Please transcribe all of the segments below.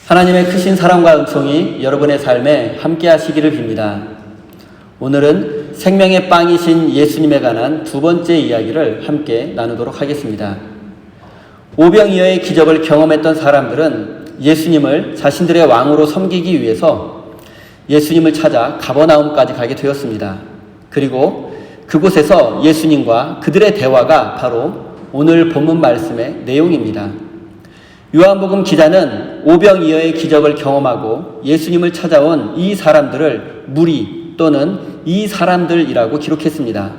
하나님의 크신 사랑과 은총이 여러분의 삶에 함께 하시기를 빕니다. 오늘은 생명의 빵이신 예수님에 관한 두 번째 이야기를 함께 나누도록 하겠습니다. 오병이어의 기적을 경험했던 사람들은 예수님을 자신들의 왕으로 섬기기 위해서 예수님을 찾아 가버나움까지 가게 되었습니다. 그리고 그곳에서 예수님과 그들의 대화가 바로 오늘 본문 말씀의 내용입니다. 요한복음 기자는 오병이어의 기적을 경험하고 예수님을 찾아온 이 사람들을 무리 또는 이 사람들이라고 기록했습니다.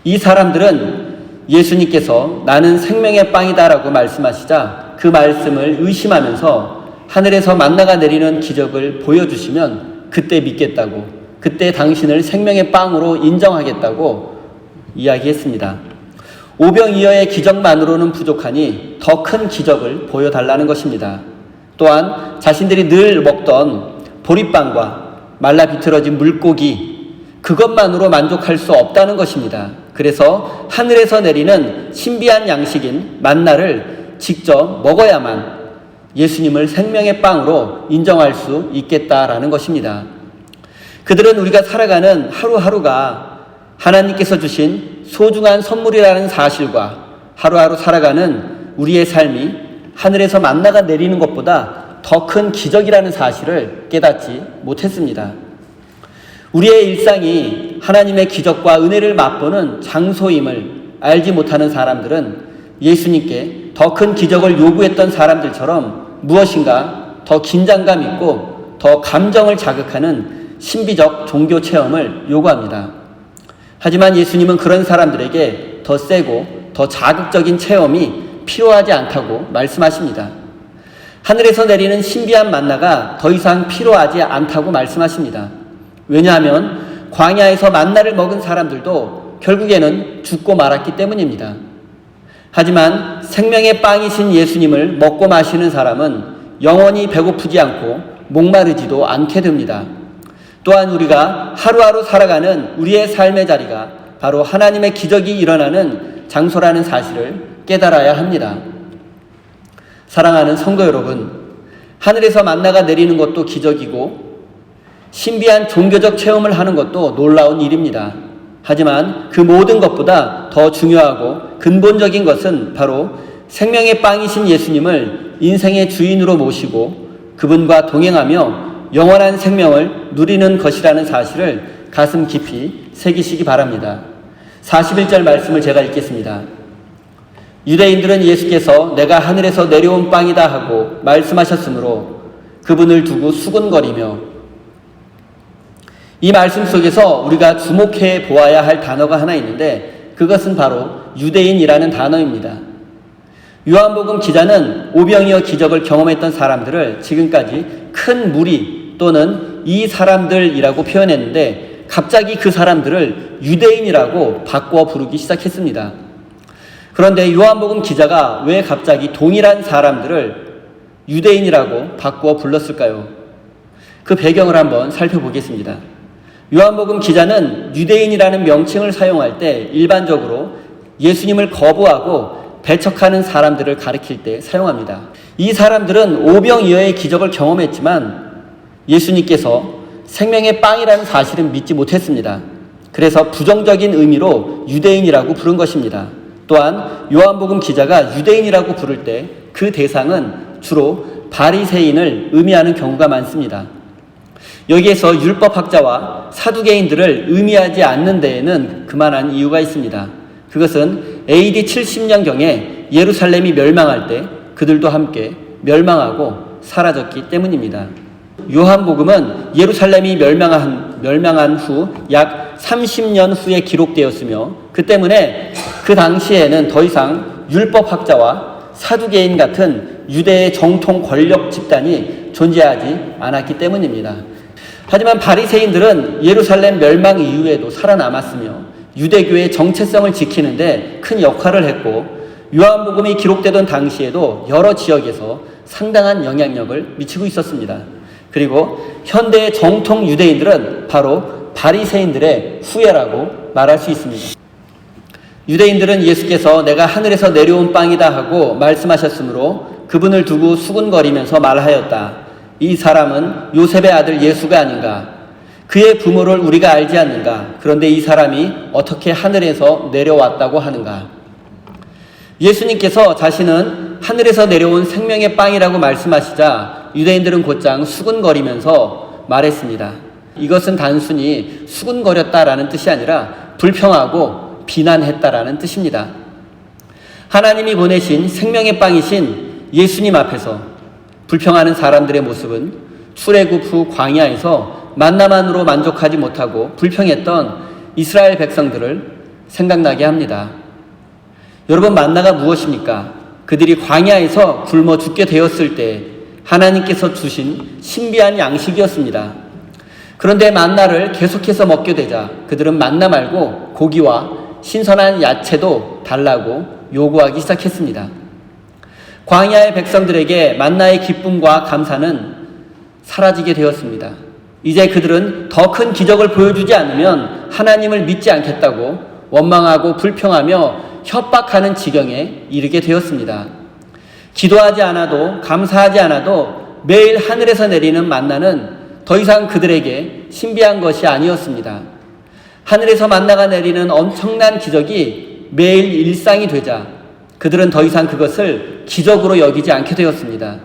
이 사람들은 예수님께서 나는 생명의 빵이다라고 말씀하시자 그 말씀을 의심하면서 하늘에서 만나가 내리는 기적을 보여주시면 그때 믿겠다고, 그때 당신을 생명의 빵으로 인정하겠다고 이야기했습니다. 오병이어의 기적만으로는 부족하니 더 큰 기적을 보여달라는 것입니다. 또한 자신들이 늘 먹던 보리빵과 말라 비틀어진 물고기, 그것만으로 만족할 수 없다는 것입니다. 그래서 하늘에서 내리는 신비한 양식인 만나를 직접 먹어야만 예수님을 생명의 빵으로 인정할 수 있겠다라는 것입니다. 그들은 우리가 살아가는 하루하루가 하나님께서 주신 소중한 선물이라는 사실과 하루하루 살아가는 우리의 삶이 하늘에서 만나가 내리는 것보다 더 큰 기적이라는 사실을 깨닫지 못했습니다. 우리의 일상이 하나님의 기적과 은혜를 맛보는 장소임을 알지 못하는 사람들은 예수님께 더 큰 기적을 요구했던 사람들처럼 무엇인가 더 긴장감 있고 더 감정을 자극하는 신비적 종교 체험을 요구합니다. 하지만 예수님은 그런 사람들에게 더 세고 더 자극적인 체험이 필요하지 않다고 말씀하십니다. 하늘에서 내리는 신비한 만나가 더 이상 필요하지 않다고 말씀하십니다. 왜냐하면 광야에서 만나를 먹은 사람들도 결국에는 죽고 말았기 때문입니다. 하지만 생명의 빵이신 예수님을 먹고 마시는 사람은 영원히 배고프지 않고 목마르지도 않게 됩니다. 또한 우리가 하루하루 살아가는 우리의 삶의 자리가 바로 하나님의 기적이 일어나는 장소라는 사실을 깨달아야 합니다. 사랑하는 성도 여러분, 하늘에서 만나가 내리는 것도 기적이고 신비한 종교적 체험을 하는 것도 놀라운 일입니다. 하지만 그 모든 것보다 더 중요하고 근본적인 것은 바로 생명의 빵이신 예수님을 인생의 주인으로 모시고 그분과 동행하며 영원한 생명을 누리는 것이라는 사실을 가슴 깊이 새기시기 바랍니다. 41절 말씀을 제가 읽겠습니다. 유대인들은 예수께서 내가 하늘에서 내려온 빵이다 하고 말씀하셨으므로 그분을 두고 수군거리며, 이 말씀 속에서 우리가 주목해 보아야 할 단어가 하나 있는데 그것은 바로 유대인이라는 단어입니다. 요한복음 기자는 오병이어 기적을 경험했던 사람들을 지금까지 큰 무리 또는 이 사람들이라고 표현했는데 갑자기 그 사람들을 유대인이라고 바꿔 부르기 시작했습니다. 그런데 요한복음 기자가 왜 갑자기 동일한 사람들을 유대인이라고 바꾸어 불렀을까요? 그 배경을 한번 살펴보겠습니다. 요한복음 기자는 유대인이라는 명칭을 사용할 때 일반적으로 예수님을 거부하고 배척하는 사람들을 가리킬 때 사용합니다. 이 사람들은 오병이어의 기적을 경험했지만 예수님께서 생명의 빵이라는 사실은 믿지 못했습니다. 그래서 부정적인 의미로 유대인이라고 부른 것입니다. 또한 요한복음 기자가 유대인이라고 부를 때 그 대상은 주로 바리새인을 의미하는 경우가 많습니다. 여기에서 율법학자와 사두개인들을 의미하지 않는 데에는 그만한 이유가 있습니다. 그것은 AD 70년경에 예루살렘이 멸망할 때 그들도 함께 멸망하고 사라졌기 때문입니다. 요한복음은 예루살렘이 멸망한 후 약 30년 후에 기록되었으며 그 때문에 그 당시에는 더 이상 율법학자와 사두개인 같은 유대의 정통 권력 집단이 존재하지 않았기 때문입니다. 하지만 바리새인들은 예루살렘 멸망 이후에도 살아남았으며 유대교의 정체성을 지키는데 큰 역할을 했고 요한복음이 기록되던 당시에도 여러 지역에서 상당한 영향력을 미치고 있었습니다. 그리고 현대의 정통 유대인들은 바로 바리새인들의 후예라고 말할 수 있습니다. 유대인들은 예수께서 내가 하늘에서 내려온 빵이다 하고 말씀하셨으므로 그분을 두고 수군거리면서 말하였다. 이 사람은 요셉의 아들 예수가 아닌가? 그의 부모를 우리가 알지 않는가? 그런데 이 사람이 어떻게 하늘에서 내려왔다고 하는가? 예수님께서 자신은 하늘에서 내려온 생명의 빵이라고 말씀하시자 유대인들은 곧장 수군거리면서 말했습니다. 이것은 단순히 수군거렸다라는 뜻이 아니라 불평하고 비난했다라는 뜻입니다. 하나님이 보내신 생명의 빵이신 예수님 앞에서 불평하는 사람들의 모습은 출애굽 후 광야에서 만나만으로 만족하지 못하고 불평했던 이스라엘 백성들을 생각나게 합니다. 여러분, 만나가 무엇입니까? 그들이 광야에서 굶어 죽게 되었을 때 하나님께서 주신 신비한 양식이었습니다. 그런데 만나를 계속해서 먹게 되자 그들은 만나 말고 고기와 신선한 야채도 달라고 요구하기 시작했습니다. 광야의 백성들에게 만나의 기쁨과 감사는 사라지게 되었습니다. 이제 그들은 더 큰 기적을 보여주지 않으면 하나님을 믿지 않겠다고 원망하고 불평하며 협박하는 지경에 이르게 되었습니다. 기도하지 않아도 감사하지 않아도 매일 하늘에서 내리는 만나는 더 이상 그들에게 신비한 것이 아니었습니다. 하늘에서 만나가 내리는 엄청난 기적이 매일 일상이 되자 그들은 더 이상 그것을 기적으로 여기지 않게 되었습니다.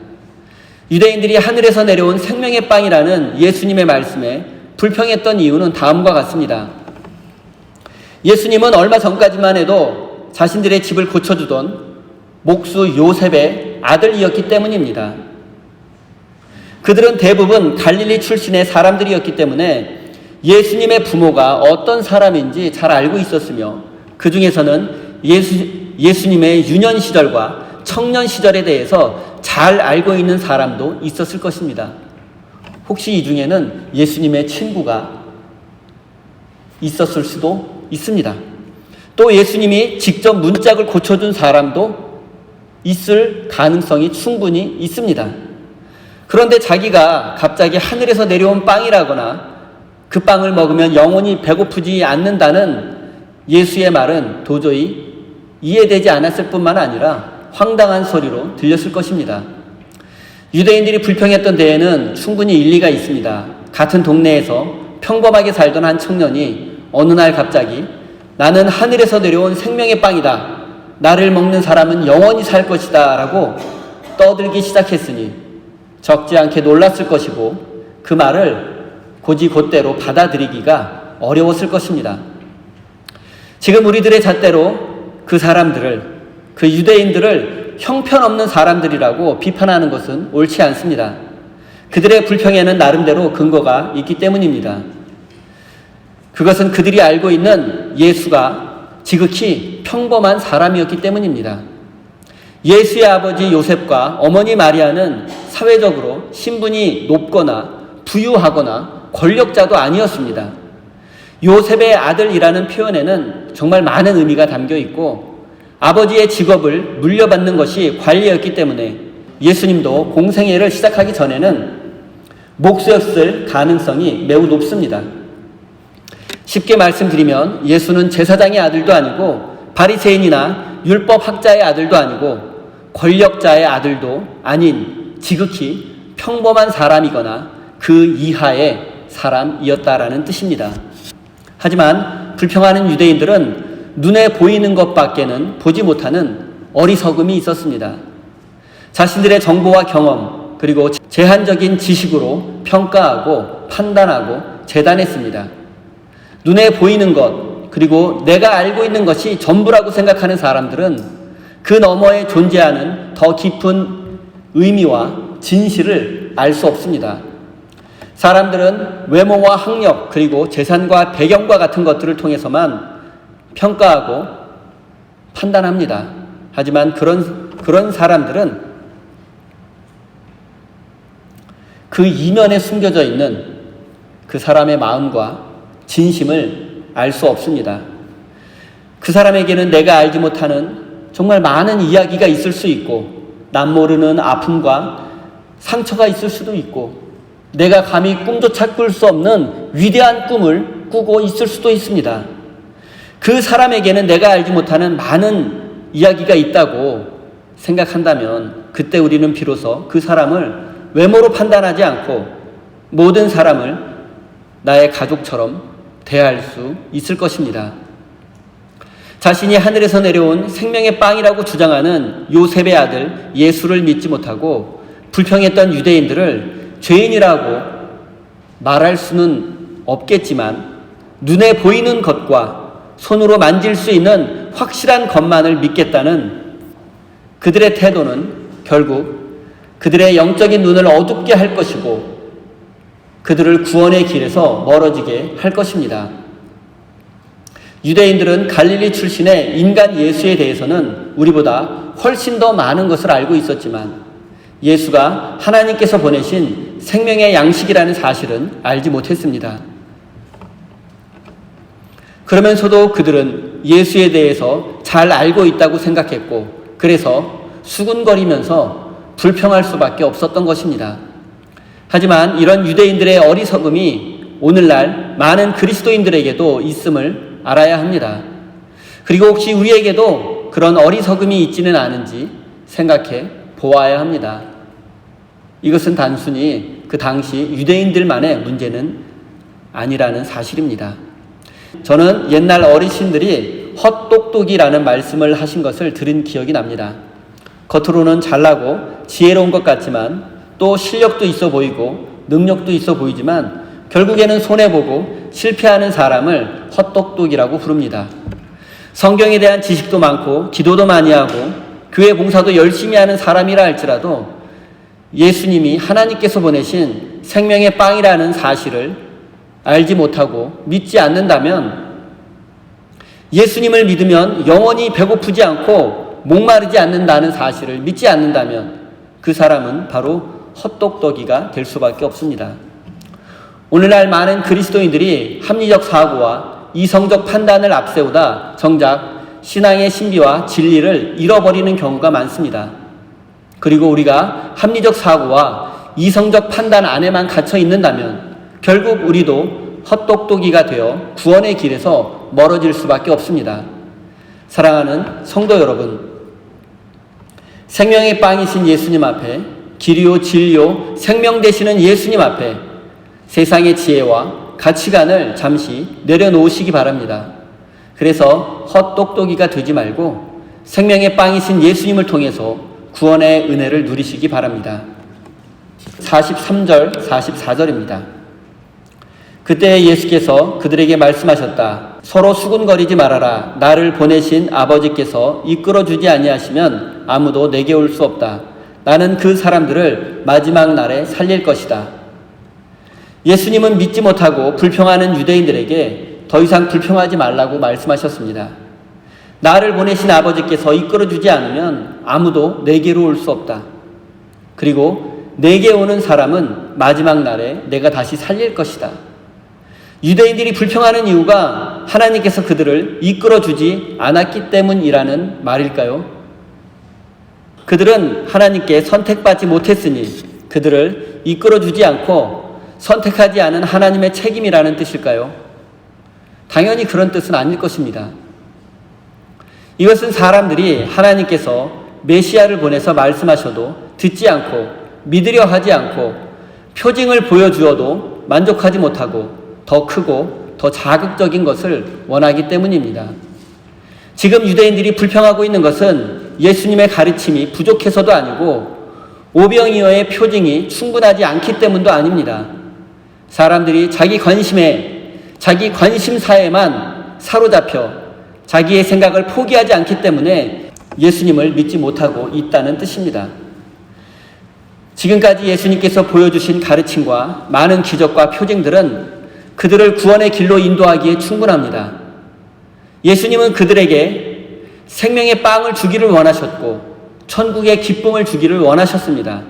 유대인들이 하늘에서 내려온 생명의 빵이라는 예수님의 말씀에 불평했던 이유는 다음과 같습니다. 예수님은 얼마 전까지만 해도 자신들의 집을 고쳐주던 목수 요셉의 아들이었기 때문입니다. 그들은 대부분 갈릴리 출신의 사람들이었기 때문에 예수님의 부모가 어떤 사람인지 잘 알고 있었으며 그 중에서는 예수님의 유년 시절과 청년 시절에 대해서 잘 알고 있는 사람도 있었을 것입니다. 혹시 이 중에는 예수님의 친구가 있었을 수도 있습니다. 또 예수님이 직접 문짝을 고쳐준 사람도 있을 가능성이 충분히 있습니다. 그런데 자기가 갑자기 하늘에서 내려온 빵이라거나 그 빵을 먹으면 영원히 배고프지 않는다는 예수의 말은 도저히 이해되지 않았을 뿐만 아니라 황당한 소리로 들렸을 것입니다. 유대인들이 불평했던 데에는 충분히 일리가 있습니다. 같은 동네에서 평범하게 살던 한 청년이 어느 날 갑자기 나는 하늘에서 내려온 생명의 빵이다. 나를 먹는 사람은 영원히 살 것이다 라고 떠들기 시작했으니 적지 않게 놀랐을 것이고 그 말을 곧이곧대로 받아들이기가 어려웠을 것입니다. 지금 우리들의 잣대로 그 사람들을, 그 유대인들을 형편없는 사람들이라고 비판하는 것은 옳지 않습니다. 그들의 불평에는 나름대로 근거가 있기 때문입니다. 그것은 그들이 알고 있는 예수가 지극히 평범한 사람이었기 때문입니다. 예수의 아버지 요셉과 어머니 마리아는 사회적으로 신분이 높거나 부유하거나 권력자도 아니었습니다. 요셉의 아들이라는 표현에는 정말 많은 의미가 담겨 있고 아버지의 직업을 물려받는 것이 관리였기 때문에 예수님도 공생애를 시작하기 전에는 목수였을 가능성이 매우 높습니다. 쉽게 말씀드리면 예수는 제사장의 아들도 아니고 바리새인이나 율법학자의 아들도 아니고 권력자의 아들도 아닌 지극히 평범한 사람이거나 그 이하의 사람이었다라는 뜻입니다. 하지만 불평하는 유대인들은 눈에 보이는 것밖에는 보지 못하는 어리석음이 있었습니다. 자신들의 정보와 경험 그리고 제한적인 지식으로 평가하고 판단하고 재단했습니다. 눈에 보이는 것 그리고 내가 알고 있는 것이 전부라고 생각하는 사람들은 그 너머에 존재하는 더 깊은 의미와 진실을 알 수 없습니다. 사람들은 외모와 학력 그리고 재산과 배경과 같은 것들을 통해서만 평가하고 판단합니다. 하지만 그런 사람들은 그 이면에 숨겨져 있는 그 사람의 마음과 진심을 알 수 없습니다. 그 사람에게는 내가 알지 못하는 정말 많은 이야기가 있을 수 있고 남 모르는 아픔과 상처가 있을 수도 있고 내가 감히 꿈조차 꿀 수 없는 위대한 꿈을 꾸고 있을 수도 있습니다. 그 사람에게는 내가 알지 못하는 많은 이야기가 있다고 생각한다면 그때 우리는 비로소 그 사람을 외모로 판단하지 않고 모든 사람을 나의 가족처럼 대할 수 있을 것입니다. 자신이 하늘에서 내려온 생명의 빵이라고 주장하는 요셉의 아들 예수를 믿지 못하고 불평했던 유대인들을 죄인이라고 말할 수는 없겠지만 눈에 보이는 것과 손으로 만질 수 있는 확실한 것만을 믿겠다는 그들의 태도는 결국 그들의 영적인 눈을 어둡게 할 것이고 그들을 구원의 길에서 멀어지게 할 것입니다. 유대인들은 갈릴리 출신의 인간 예수에 대해서는 우리보다 훨씬 더 많은 것을 알고 있었지만 예수가 하나님께서 보내신 생명의 양식이라는 사실은 알지 못했습니다. 그러면서도 그들은 예수에 대해서 잘 알고 있다고 생각했고 그래서 수군거리면서 불평할 수밖에 없었던 것입니다. 하지만 이런 유대인들의 어리석음이 오늘날 많은 그리스도인들에게도 있음을 알아야 합니다. 그리고 혹시 우리에게도 그런 어리석음이 있지는 않은지 생각해 보아야 합니다. 이것은 단순히 그 당시 유대인들만의 문제는 아니라는 사실입니다. 저는 옛날 어르신들이 헛똑똑이라는 말씀을 하신 것을 들은 기억이 납니다. 겉으로는 잘나고 지혜로운 것 같지만 또 실력도 있어 보이고 능력도 있어 보이지만 결국에는 손해보고 실패하는 사람을 헛똑똑이라고 부릅니다. 성경에 대한 지식도 많고 기도도 많이 하고 교회 봉사도 열심히 하는 사람이라 할지라도 예수님이 하나님께서 보내신 생명의 빵이라는 사실을 알지 못하고 믿지 않는다면 예수님을 믿으면 영원히 배고프지 않고 목마르지 않는다는 사실을 믿지 않는다면 그 사람은 바로 헛똑똑이가 될 수밖에 없습니다. 오늘날 많은 그리스도인들이 합리적 사고와 이성적 판단을 앞세우다 정작 신앙의 신비와 진리를 잃어버리는 경우가 많습니다. 그리고 우리가 합리적 사고와 이성적 판단 안에만 갇혀 있는다면 결국 우리도 헛똑똑이가 되어 구원의 길에서 멀어질 수밖에 없습니다. 사랑하는 성도 여러분, 생명의 빵이신 예수님 앞에 길이요 진리요 생명 되시는 예수님 앞에 세상의 지혜와 가치관을 잠시 내려놓으시기 바랍니다. 그래서 헛똑똑이가 되지 말고 생명의 빵이신 예수님을 통해서 구원의 은혜를 누리시기 바랍니다. 43절, 44절입니다. 그때 예수께서 그들에게 말씀하셨다. 서로 수군거리지 말아라. 나를 보내신 아버지께서 이끌어주지 아니하시면 아무도 내게 올 수 없다. 나는 그 사람들을 마지막 날에 살릴 것이다. 예수님은 믿지 못하고 불평하는 유대인들에게 더 이상 불평하지 말라고 말씀하셨습니다. 나를 보내신 아버지께서 이끌어주지 않으면 아무도 내게로 올 수 없다. 그리고 내게 오는 사람은 마지막 날에 내가 다시 살릴 것이다. 유대인들이 불평하는 이유가 하나님께서 그들을 이끌어주지 않았기 때문이라는 말일까요? 그들은 하나님께 선택받지 못했으니 그들을 이끌어주지 않고 선택하지 않은 하나님의 책임이라는 뜻일까요? 당연히 그런 뜻은 아닐 것입니다. 이것은 사람들이 하나님께서 메시아를 보내서 말씀하셔도 듣지 않고 믿으려 하지 않고 표징을 보여주어도 만족하지 못하고 더 크고 더 자극적인 것을 원하기 때문입니다. 지금 유대인들이 불평하고 있는 것은 예수님의 가르침이 부족해서도 아니고 오병이어의 표징이 충분하지 않기 때문도 아닙니다. 사람들이 자기 관심사에만 사로잡혀 자기의 생각을 포기하지 않기 때문에 예수님을 믿지 못하고 있다는 뜻입니다. 지금까지 예수님께서 보여주신 가르침과 많은 기적과 표징들은 그들을 구원의 길로 인도하기에 충분합니다. 예수님은 그들에게 생명의 빵을 주기를 원하셨고 천국의 기쁨을 주기를 원하셨습니다.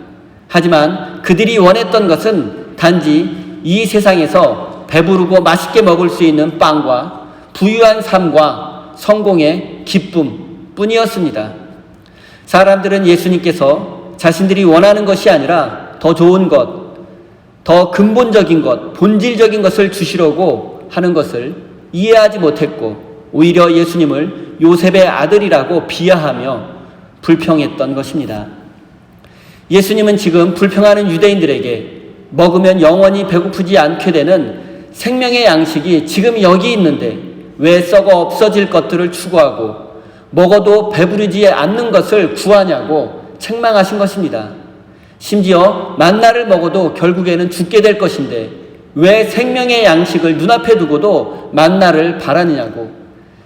하지만 그들이 원했던 것은 단지 이 세상에서 배부르고 맛있게 먹을 수 있는 빵과 부유한 삶과 성공의 기쁨 뿐이었습니다. 사람들은 예수님께서 자신들이 원하는 것이 아니라 더 좋은 것, 더 근본적인 것, 본질적인 것을 주시려고 하는 것을 이해하지 못했고 오히려 예수님을 요셉의 아들이라고 비하하며 불평했던 것입니다. 예수님은 지금 불평하는 유대인들에게 먹으면 영원히 배고프지 않게 되는 생명의 양식이 지금 여기 있는데 왜 썩어 없어질 것들을 추구하고 먹어도 배부르지 않는 것을 구하냐고 책망하신 것입니다. 심지어 만나를 먹어도 결국에는 죽게 될 것인데 왜 생명의 양식을 눈앞에 두고도 만나를 바라느냐고,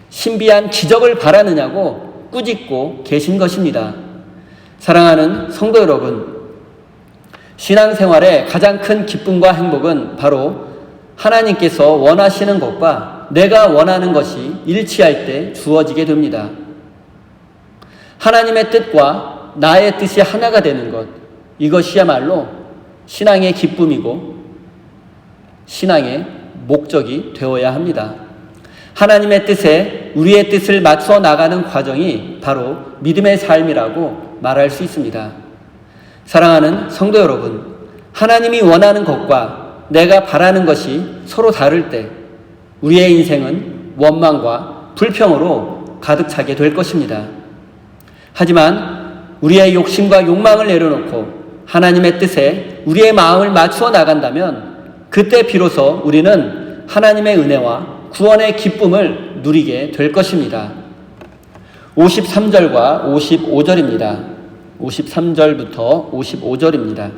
신비한 기적을 바라느냐고 꾸짖고 계신 것입니다. 사랑하는 성도 여러분, 신앙생활의 가장 큰 기쁨과 행복은 바로 하나님께서 원하시는 것과 내가 원하는 것이 일치할 때 주어지게 됩니다. 하나님의 뜻과 나의 뜻이 하나가 되는 것, 이것이야말로 신앙의 기쁨이고 신앙의 목적이 되어야 합니다. 하나님의 뜻에 우리의 뜻을 맞춰 나가는 과정이 바로 믿음의 삶이라고 말할 수 있습니다. 사랑하는 성도 여러분, 하나님이 원하는 것과 내가 바라는 것이 서로 다를 때 우리의 인생은 원망과 불평으로 가득 차게 될 것입니다. 하지만 우리의 욕심과 욕망을 내려놓고 하나님의 뜻에 우리의 마음을 맞추어 나간다면 그때 비로소 우리는 하나님의 은혜와 구원의 기쁨을 누리게 될 것입니다. 53절과 55절입니다. 53절부터 55절입니다.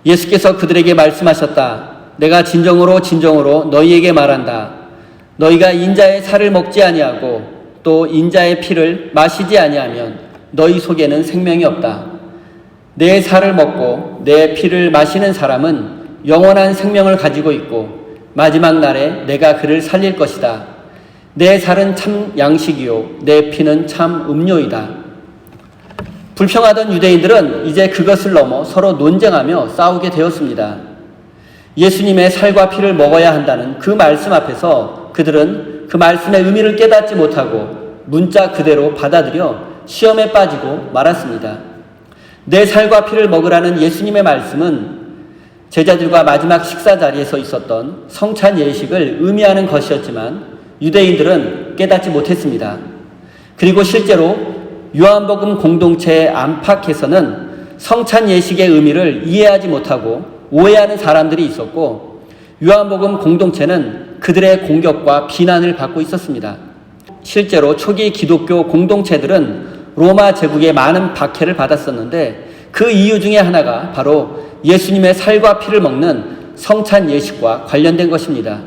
예수께서 그들에게 말씀하셨다. 내가 진정으로 진정으로 너희에게 말한다. 너희가 인자의 살을 먹지 아니하고 또 인자의 피를 마시지 아니하면 너희 속에는 생명이 없다. 내 살을 먹고 내 피를 마시는 사람은 영원한 생명을 가지고 있고 마지막 날에 내가 그를 살릴 것이다. 내 살은 참 양식이요 내 피는 참 음료이다. 불평하던 유대인들은 이제 그것을 넘어 서로 논쟁하며 싸우게 되었습니다. 예수님의 살과 피를 먹어야 한다는 그 말씀 앞에서 그들은 그 말씀의 의미를 깨닫지 못하고 문자 그대로 받아들여 시험에 빠지고 말았습니다. 내 살과 피를 먹으라는 예수님의 말씀은 제자들과 마지막 식사 자리에서 있었던 성찬 예식을 의미하는 것이었지만 유대인들은 깨닫지 못했습니다. 그리고 실제로 요한복음 공동체의 안팎에서는 성찬 예식의 의미를 이해하지 못하고 오해하는 사람들이 있었고 요한복음 공동체는 그들의 공격과 비난을 받고 있었습니다. 실제로 초기 기독교 공동체들은 로마 제국의 많은 박해를 받았었는데 그 이유 중에 하나가 바로 예수님의 살과 피를 먹는 성찬 예식과 관련된 것입니다.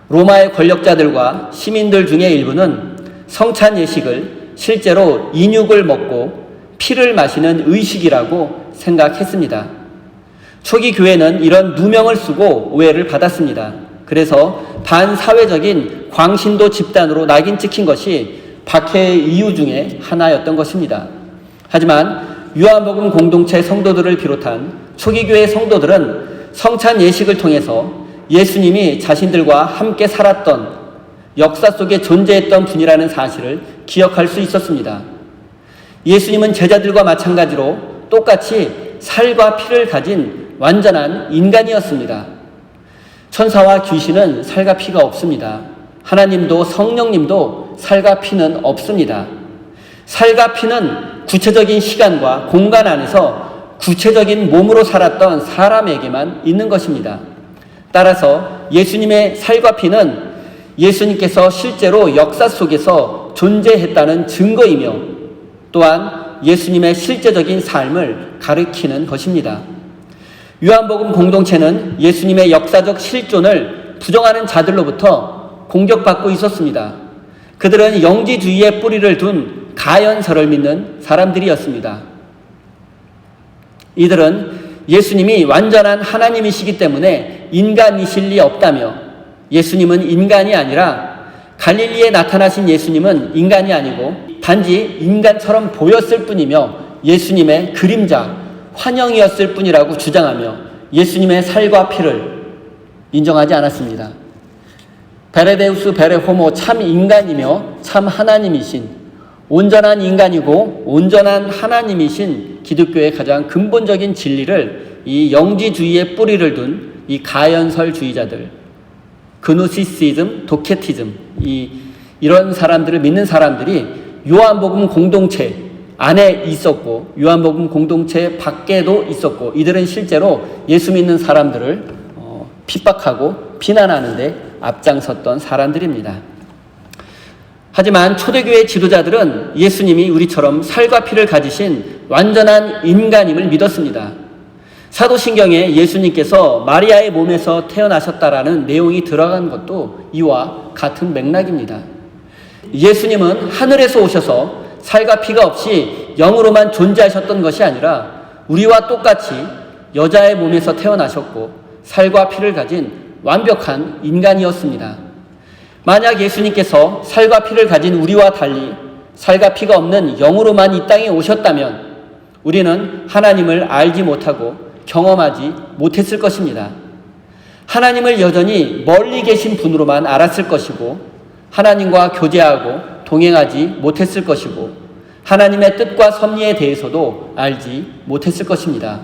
로마의 권력자들과 시민들 중에 일부는 성찬 예식을 실제로 인육을 먹고 피를 마시는 의식이라고 생각했습니다. 초기 교회는 이런 누명을 쓰고 오해를 받았습니다. 그래서 반사회적인 광신도 집단으로 낙인 찍힌 것이 박해의 이유 중에 하나였던 것입니다. 하지만 요한복음 공동체 성도들을 비롯한 초기 교회 성도들은 성찬 예식을 통해서 예수님이 자신들과 함께 살았던 역사 속에 존재했던 분이라는 사실을 기억할 수 있었습니다. 예수님은 제자들과 마찬가지로 똑같이 살과 피를 가진 완전한 인간이었습니다. 천사와 귀신은 살과 피가 없습니다. 하나님도 성령님도 살과 피는 없습니다. 살과 피는 구체적인 시간과 공간 안에서 구체적인 몸으로 살았던 사람에게만 있는 것입니다. 따라서 예수님의 살과 피는 예수님께서 실제로 역사 속에서 존재했다는 증거이며 또한 예수님의 실제적인 삶을 가리키는 것입니다. 요한복음 공동체는 예수님의 역사적 실존을 부정하는 자들로부터 공격받고 있었습니다. 그들은 영지주의의 뿌리를 둔 가연설을 믿는 사람들이었습니다. 이들은 예수님이 완전한 하나님이시기 때문에 인간이실 리 없다며 예수님은 인간이 아니라 갈릴리에 나타나신 예수님은 인간이 아니고 단지 인간처럼 보였을 뿐이며 예수님의 그림자, 환영이었을 뿐이라고 주장하며 예수님의 살과 피를 인정하지 않았습니다. 베레데우스 베레호모 참 인간이며 참 하나님이신 온전한 인간이고 온전한 하나님이신 기독교의 가장 근본적인 진리를 이 영지주의의 뿌리를 둔 이 가연설주의자들, 그노시시즘, 도케티즘 이런 사람들을 믿는 사람들이 요한복음 공동체 안에 있었고 요한복음 공동체 밖에도 있었고 이들은 실제로 예수 믿는 사람들을 핍박하고 비난하는 데 앞장섰던 사람들입니다. 하지만 초대교회 지도자들은 예수님이 우리처럼 살과 피를 가지신 완전한 인간임을 믿었습니다. 사도신경에 예수님께서 마리아의 몸에서 태어나셨다라는 내용이 들어간 것도 이와 같은 맥락입니다. 예수님은 하늘에서 오셔서 살과 피가 없이 영으로만 존재하셨던 것이 아니라 우리와 똑같이 여자의 몸에서 태어나셨고 살과 피를 가진 완벽한 인간이었습니다. 만약 예수님께서 살과 피를 가진 우리와 달리 살과 피가 없는 영으로만 이 땅에 오셨다면 우리는 하나님을 알지 못하고 경험하지 못했을 것입니다. 하나님을 여전히 멀리 계신 분으로만 알았을 것이고 하나님과 교제하고 동행하지 못했을 것이고 하나님의 뜻과 섭리에 대해서도 알지 못했을 것입니다.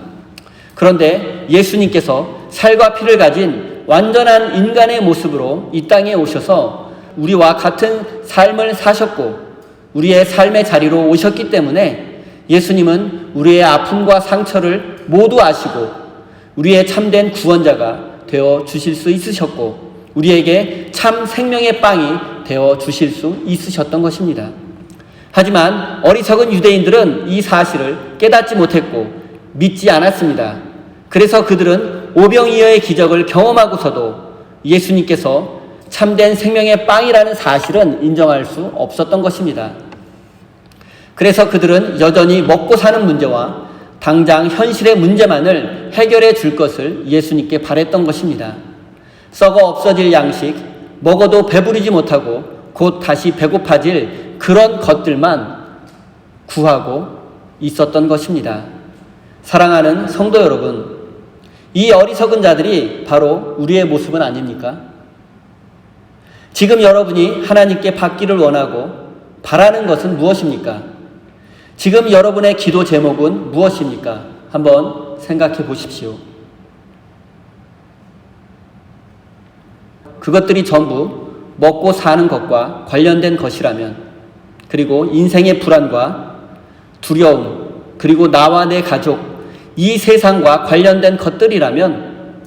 그런데 예수님께서 살과 피를 가진 완전한 인간의 모습으로 이 땅에 오셔서 우리와 같은 삶을 사셨고 우리의 삶의 자리로 오셨기 때문에 예수님은 우리의 아픔과 상처를 모두 아시고 우리의 참된 구원자가 되어 주실 수 있으셨고 우리에게 참 생명의 빵이 되어 주실 수 있으셨던 것입니다. 하지만 어리석은 유대인들은 이 사실을 깨닫지 못했고 믿지 않았습니다. 그래서 그들은 오병이어의 기적을 경험하고서도 예수님께서 참된 생명의 빵이라는 사실은 인정할 수 없었던 것입니다. 그래서 그들은 여전히 먹고 사는 문제와 당장 현실의 문제만을 해결해 줄 것을 예수님께 바랬던 것입니다. 썩어 없어질 양식, 먹어도 배부르지 못하고 곧 다시 배고파질 그런 것들만 구하고 있었던 것입니다. 사랑하는 성도 여러분, 이 어리석은 자들이 바로 우리의 모습은 아닙니까? 지금 여러분이 하나님께 받기를 원하고 바라는 것은 무엇입니까? 지금 여러분의 기도 제목은 무엇입니까? 한번 생각해 보십시오. 그것들이 전부 먹고 사는 것과 관련된 것이라면, 그리고 인생의 불안과 두려움, 그리고 나와 내 가족, 이 세상과 관련된 것들이라면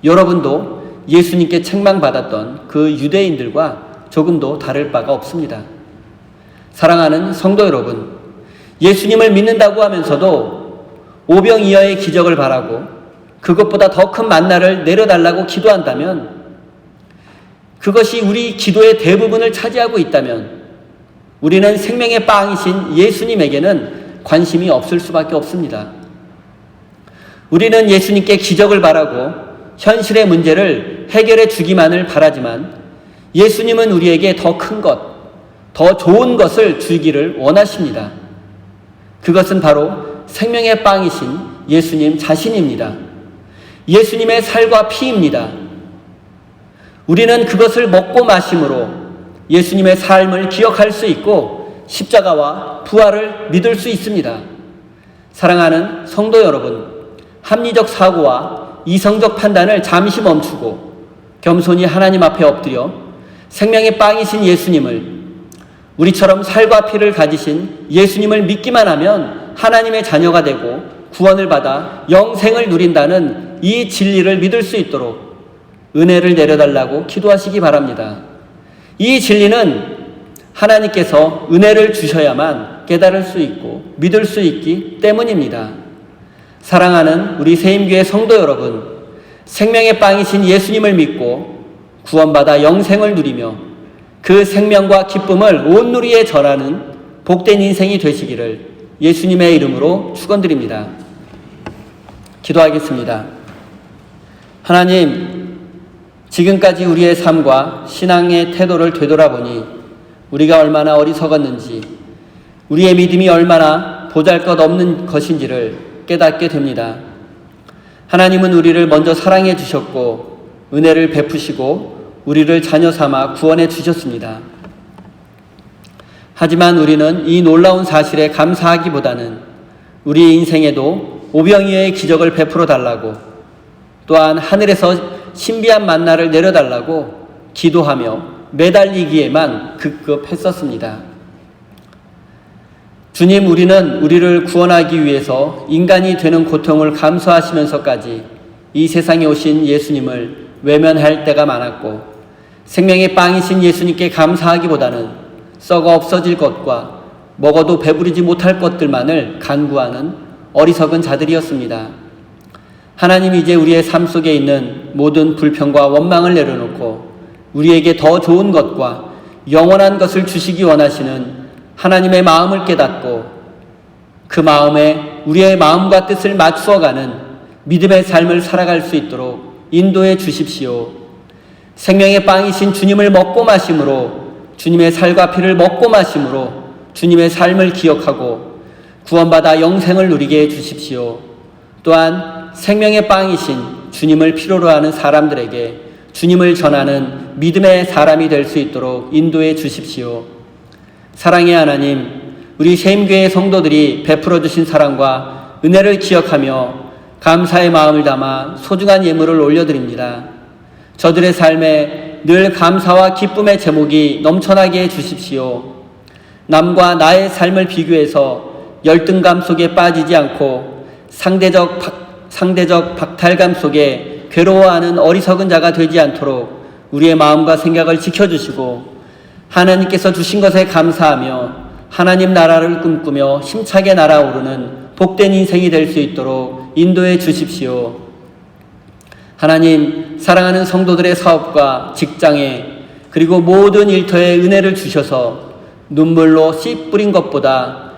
여러분도 예수님께 책망받았던 그 유대인들과 조금도 다를 바가 없습니다. 사랑하는 성도 여러분, 예수님을 믿는다고 하면서도 오병이어의 기적을 바라고 그것보다 더 큰 만나를 내려달라고 기도한다면 그것이 우리 기도의 대부분을 차지하고 있다면 우리는 생명의 빵이신 예수님에게는 관심이 없을 수밖에 없습니다. 우리는 예수님께 기적을 바라고 현실의 문제를 해결해 주기만을 바라지만 예수님은 우리에게 더 큰 것, 더 좋은 것을 주기를 원하십니다. 그것은 바로 생명의 빵이신 예수님 자신입니다. 예수님의 살과 피입니다. 우리는 그것을 먹고 마심으로 예수님의 삶을 기억할 수 있고 십자가와 부활을 믿을 수 있습니다. 사랑하는 성도 여러분, 합리적 사고와 이성적 판단을 잠시 멈추고 겸손히 하나님 앞에 엎드려 생명의 빵이신 예수님을, 우리처럼 살과 피를 가지신 예수님을 믿기만 하면 하나님의 자녀가 되고 구원을 받아 영생을 누린다는 이 진리를 믿을 수 있도록 은혜를 내려달라고 기도하시기 바랍니다. 이 진리는 하나님께서 은혜를 주셔야만 깨달을 수 있고 믿을 수 있기 때문입니다. 사랑하는 우리 세임교회 성도 여러분, 생명의 빵이신 예수님을 믿고 구원받아 영생을 누리며 그 생명과 기쁨을 온 누리에 전하는 복된 인생이 되시기를 예수님의 이름으로 축원드립니다. 기도하겠습니다. 하나님, 지금까지 우리의 삶과 신앙의 태도를 되돌아보니 우리가 얼마나 어리석었는지, 우리의 믿음이 얼마나 보잘것없는 것인지를 깨닫게 됩니다. 하나님은 우리를 먼저 사랑해 주셨고 은혜를 베푸시고 우리를 자녀 삼아 구원해 주셨습니다. 하지만 우리는 이 놀라운 사실에 감사하기보다는 우리 인생에도 오병이어의 기적을 베풀어 달라고, 또한 하늘에서 신비한 만나를 내려달라고 기도하며 매달리기에만 급급했었습니다. 주님, 우리는 우리를 구원하기 위해서 인간이 되는 고통을 감수하시면서까지 이 세상에 오신 예수님을 외면할 때가 많았고, 생명의 빵이신 예수님께 감사하기보다는 썩어 없어질 것과 먹어도 배부르지 못할 것들만을 간구하는 어리석은 자들이었습니다. 하나님이 이제 우리의 삶 속에 있는 모든 불평과 원망을 내려놓고 우리에게 더 좋은 것과 영원한 것을 주시기 원하시는 하나님의 마음을 깨닫고 그 마음에 우리의 마음과 뜻을 맞추어가는 믿음의 삶을 살아갈 수 있도록 인도해 주십시오. 생명의 빵이신 주님을 먹고 마심으로, 주님의 살과 피를 먹고 마심으로 주님의 삶을 기억하고 구원받아 영생을 누리게 해 주십시오. 또한 생명의 빵이신 주님을 필요로 하는 사람들에게 주님을 전하는 믿음의 사람이 될 수 있도록 인도해 주십시오. 사랑의 하나님, 우리 세임교회 성도들이 베풀어 주신 사랑과 은혜를 기억하며 감사의 마음을 담아 소중한 예물을 올려드립니다. 저들의 삶에 늘 감사와 기쁨의 제목이 넘쳐나게 해 주십시오. 남과 나의 삶을 비교해서 열등감 속에 빠지지 않고 상대적 박탈감 속에 괴로워하는 어리석은 자가 되지 않도록 우리의 마음과 생각을 지켜주시고, 하나님께서 주신 것에 감사하며 하나님 나라를 꿈꾸며 힘차게 날아오르는 복된 인생이 될 수 있도록 인도해 주십시오. 하나님, 사랑하는 성도들의 사업과 직장에 그리고 모든 일터에 은혜를 주셔서 눈물로 씨 뿌린 것보다,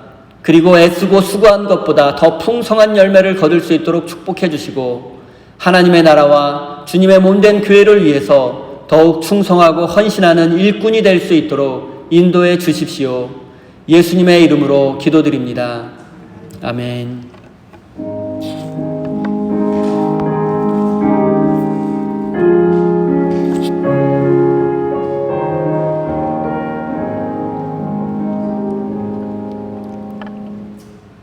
그리고 애쓰고 수고한 것보다 더 풍성한 열매를 거둘 수 있도록 축복해 주시고, 하나님의 나라와 주님의 몸된 교회를 위해서 더욱 충성하고 헌신하는 일꾼이 될 수 있도록 인도해 주십시오. 예수님의 이름으로 기도드립니다. 아멘.